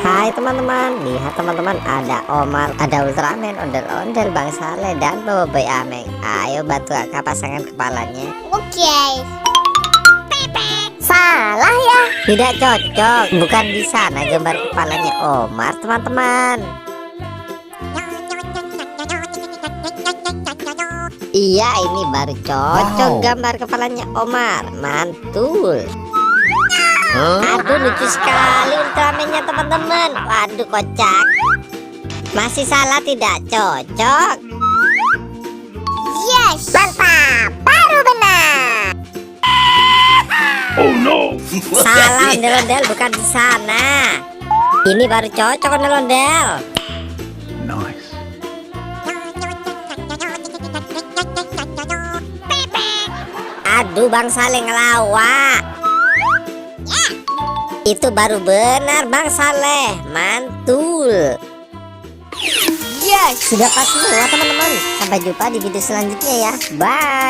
Hai teman-teman, lihat teman-teman, ada Omar, ada Ultraman, ondel-ondel, Bang Saleh, dan Boboiboy Ameng. Ayo bantu kakak pasangkan kepalanya. Oke. Salah ya? Tidak cocok, bukan di sana gambar kepalanya Omar teman-teman. Iya, ini baru cocok gambar kepalanya Omar, mantul. Aduh, lucu sekali Ultramannya teman-teman. Waduh, kocak. Masih salah, tidak cocok. Yes, mantap, baru benar. Oh no. Salah, ondel-ondel, bukan di sana. Ini baru cocok ondel-ondel. Nice. Aduh, Bang Saleh ngelawak. Itu baru benar Bang Saleh, mantul. Yes. Sudah pas semua teman-teman. Sampai jumpa di video selanjutnya ya. Bye.